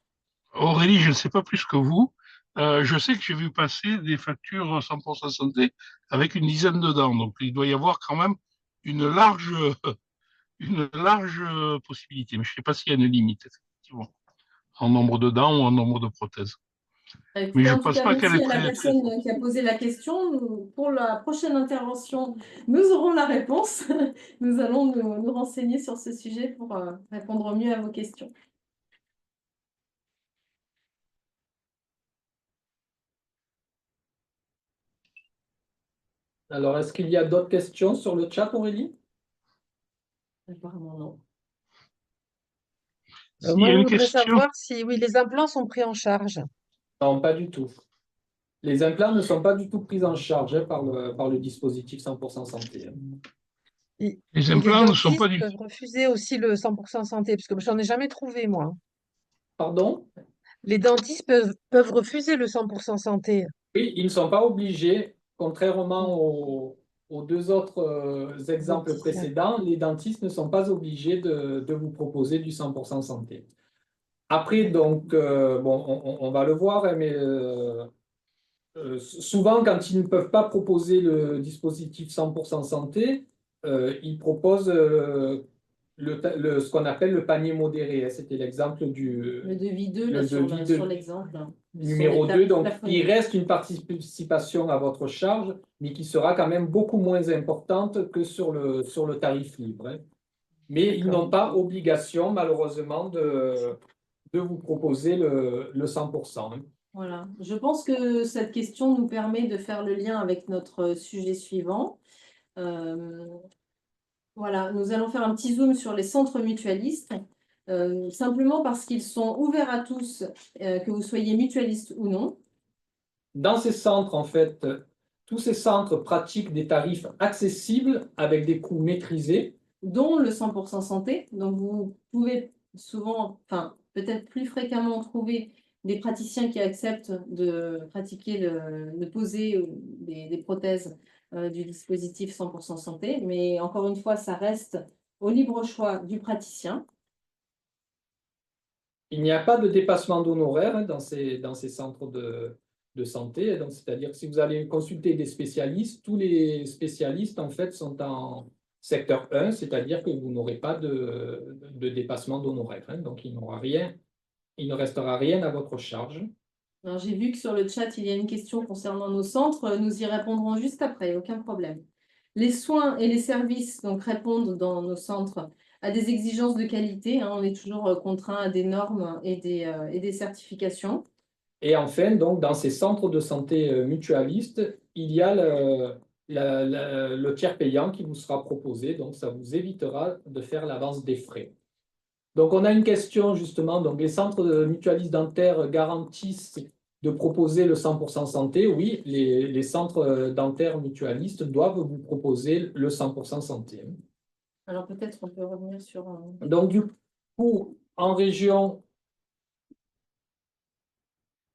Speaker 2: Aurélie, je ne sais pas plus que vous. Je sais que j'ai vu passer des factures 100% santé avec une dizaine de dents. Donc, il doit y avoir quand même une large, une large possibilité. Mais je ne sais pas s'il y a une limite, effectivement, en nombre de dents ou en nombre de prothèses. Mais
Speaker 3: Écoutez,
Speaker 2: je
Speaker 3: en
Speaker 2: ne
Speaker 3: tout
Speaker 2: pense
Speaker 3: cas,
Speaker 2: pas qu'elle
Speaker 3: merci
Speaker 2: est
Speaker 3: à la
Speaker 2: très, très
Speaker 3: personne
Speaker 2: forte.
Speaker 3: qui a posé la question. Pour la prochaine intervention, nous aurons la réponse. Nous allons nous renseigner sur ce sujet pour répondre au mieux à vos questions.
Speaker 1: Alors, est-ce qu'il y a d'autres questions sur le chat, Aurélie?
Speaker 3: Apparemment, non.
Speaker 2: S'il y
Speaker 6: Moi,
Speaker 2: a
Speaker 6: je
Speaker 2: une
Speaker 6: voudrais
Speaker 2: question,
Speaker 6: savoir si oui, les implants sont pris en charge.
Speaker 1: Non, pas du tout. Les implants ne sont pas du tout pris en charge par le dispositif 100% santé.
Speaker 6: Et,
Speaker 2: les
Speaker 6: et les
Speaker 2: implants ne sont pas
Speaker 6: dentistes
Speaker 2: du...
Speaker 6: peuvent refuser aussi le 100% santé, parce que j'en ai jamais trouvé, moi.
Speaker 1: Pardon?
Speaker 6: Les dentistes peuvent refuser le 100% santé.
Speaker 1: Oui, ils ne sont pas obligés,
Speaker 6: Mm.
Speaker 1: contrairement aux deux autres exemples
Speaker 6: Dentiste.
Speaker 1: précédents, les dentistes ne sont pas obligés de vous proposer du 100% santé. Après, donc, bon, on va le voir, hein, mais souvent, quand ils ne peuvent pas proposer le dispositif 100% santé, ils proposent ce qu'on appelle le panier modéré, hein. C'était l'exemple
Speaker 3: Le devis 2,
Speaker 1: le
Speaker 3: là,
Speaker 1: devis
Speaker 3: sur l'exemple.
Speaker 1: numéro 2. Donc, il reste une participation à votre charge, mais qui sera quand même beaucoup moins importante que sur le tarif libre, hein. Mais ils
Speaker 6: D'accord.
Speaker 1: n'ont pas obligation, malheureusement, de vous proposer le 100%, hein.
Speaker 3: Voilà. Je pense que cette question nous permet de faire le lien avec notre sujet suivant. Voilà, nous allons faire un petit zoom sur les centres mutualistes, simplement parce qu'ils sont ouverts à tous, que vous soyez mutualiste ou non.
Speaker 1: Dans ces centres, en fait, tous ces centres pratiquent des tarifs accessibles avec des coûts maîtrisés.
Speaker 3: Dont le 100% santé. Donc, vous pouvez souvent, enfin, peut-être plus fréquemment trouver des praticiens qui acceptent de pratiquer, de poser des prothèses du dispositif 100% santé. Mais encore une fois, ça reste au libre choix du praticien.
Speaker 1: Il n'y a pas de dépassement d'honoraires, hein, dans ces centres de santé. Donc, c'est-à-dire que si vous allez consulter des spécialistes, tous les spécialistes, en fait, sont en secteur 1, c'est-à-dire que vous n'aurez pas de dépassement d'honoraires, hein. Donc, il ne restera rien à votre charge.
Speaker 3: Alors, j'ai vu que sur le chat, il y a une question concernant nos centres. Nous y répondrons juste après, aucun problème. Les soins et les services donc, répondent dans nos centres à des exigences de qualité, hein. On est toujours contraint à des normes et des certifications.
Speaker 1: Et enfin, donc, dans ces centres de santé mutualistes, il y a le tiers payant qui vous sera proposé. Donc, ça vous évitera de faire l'avance des frais. Donc, on a une question justement. Donc, les centres mutualistes dentaires garantissent de proposer le 100% santé. Oui, les centres dentaires mutualistes doivent vous proposer le 100% santé.
Speaker 3: Alors, peut-être on peut revenir sur...
Speaker 1: Donc, du coup, en région,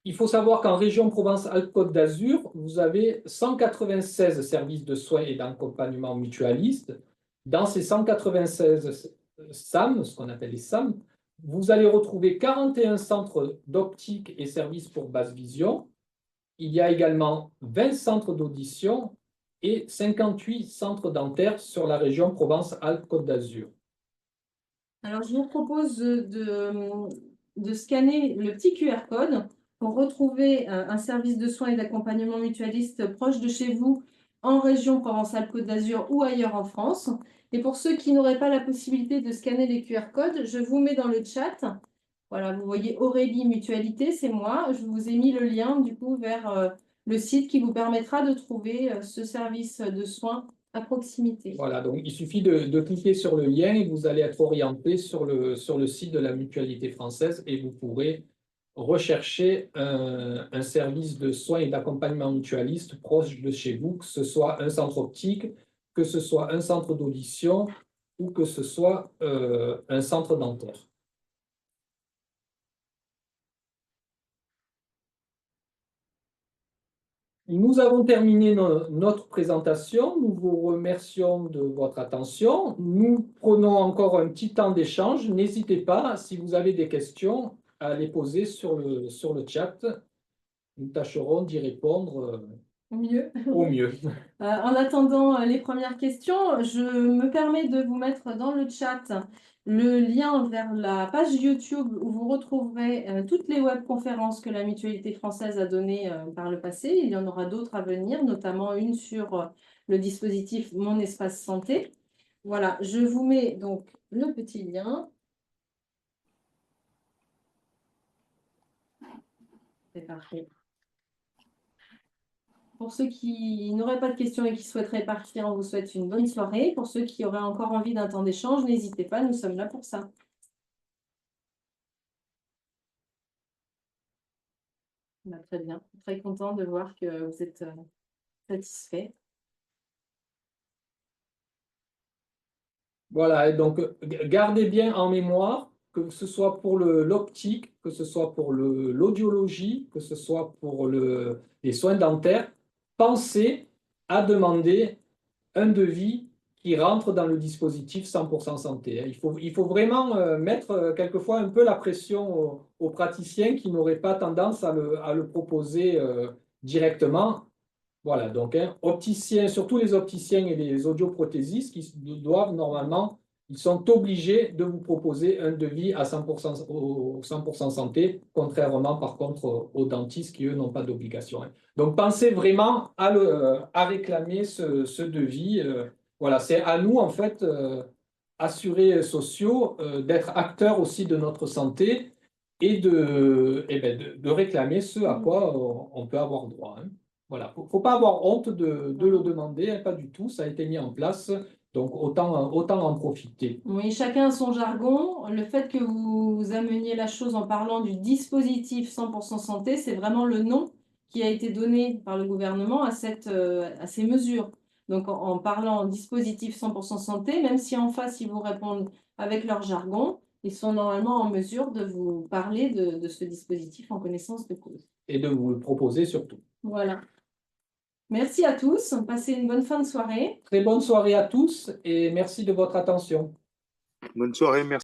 Speaker 1: il faut savoir qu'en région Provence-Alpes-Côte d'Azur, vous avez 196 services de soins et d'accompagnement mutualistes. Dans ces 196 SAM, ce qu'on appelle les SAM, vous allez retrouver 41 centres d'optique et services pour basse vision. Il y a également 20 centres d'audition et 58 centres dentaires sur la région Provence-Alpes-Côte d'Azur.
Speaker 3: Alors, je vous propose de scanner le petit QR code pour retrouver un service de soins et d'accompagnement mutualiste proche de chez vous en région Provence-Alpes-Côte d'Azur ou ailleurs en France. Et pour ceux qui n'auraient pas la possibilité de scanner les QR codes, je vous mets dans le chat. Voilà, vous voyez Aurélie Mutualité, c'est moi. Je vous ai mis le lien du coup vers le site qui vous permettra de trouver ce service de soins à proximité.
Speaker 1: Voilà, donc il suffit de cliquer sur le lien et vous allez être orienté sur le site de la Mutualité française et vous pourrez rechercher un service de soins et d'accompagnement mutualiste proche de chez vous, que ce soit un centre optique, que ce soit un centre d'audition ou que ce soit un centre dentaire. Nous avons terminé notre présentation. Nous vous remercions de votre attention. Nous prenons encore un petit temps d'échange. N'hésitez pas, si vous avez des questions, à les poser sur le chat. Nous tâcherons d'y répondre
Speaker 3: Mieux.
Speaker 1: au mieux.
Speaker 3: En attendant les premières questions, je me permets de vous mettre dans le chat le lien vers la page YouTube où vous retrouverez toutes les webconférences que la Mutualité française a données par le passé. Il y en aura d'autres à venir, notamment une sur le dispositif Mon Espace Santé. Voilà, je vous mets donc le petit lien. C'est parfait. Pour ceux qui n'auraient pas de questions et qui souhaiteraient partir, on vous souhaite une bonne soirée. Pour ceux qui auraient encore envie d'un temps d'échange, n'hésitez pas, nous sommes là pour ça. Bah, très bien, très content de voir que vous êtes satisfait.
Speaker 1: Voilà, et donc gardez bien en mémoire que ce soit pour l'optique, que ce soit pour l'audiologie, que ce soit pour les soins dentaires, pensez à demander un devis qui rentre dans le dispositif 100% santé. Il faut vraiment mettre quelquefois un peu la pression aux praticiens qui n'auraient pas tendance à le proposer directement. Voilà, donc opticiens, surtout les opticiens et les audioprothésistes qui doivent normalement, ils sont obligés de vous proposer un devis à 100%, au 100% santé, contrairement par contre aux dentistes qui, eux, n'ont pas d'obligation. Donc pensez vraiment à réclamer ce devis. Voilà, c'est à nous, en fait, assurés sociaux, d'être acteurs aussi de notre santé et de réclamer ce à quoi on peut avoir droit. Voilà, faut pas avoir honte de le demander, pas du tout, ça a été mis en place, donc autant en profiter.
Speaker 3: Oui, chacun a son jargon. Le fait que vous ameniez la chose en parlant du dispositif 100% santé, c'est vraiment le nom qui a été donné par le gouvernement à ces mesures. Donc, en parlant dispositif 100% santé, même si en face, ils vous répondent avec leur jargon, ils sont normalement en mesure de vous parler de ce dispositif en connaissance de cause.
Speaker 1: Et de vous le proposer surtout.
Speaker 3: Voilà. Merci à tous. Passez une bonne fin de soirée.
Speaker 1: Très bonne soirée à tous et merci de votre attention.
Speaker 7: Bonne soirée, merci.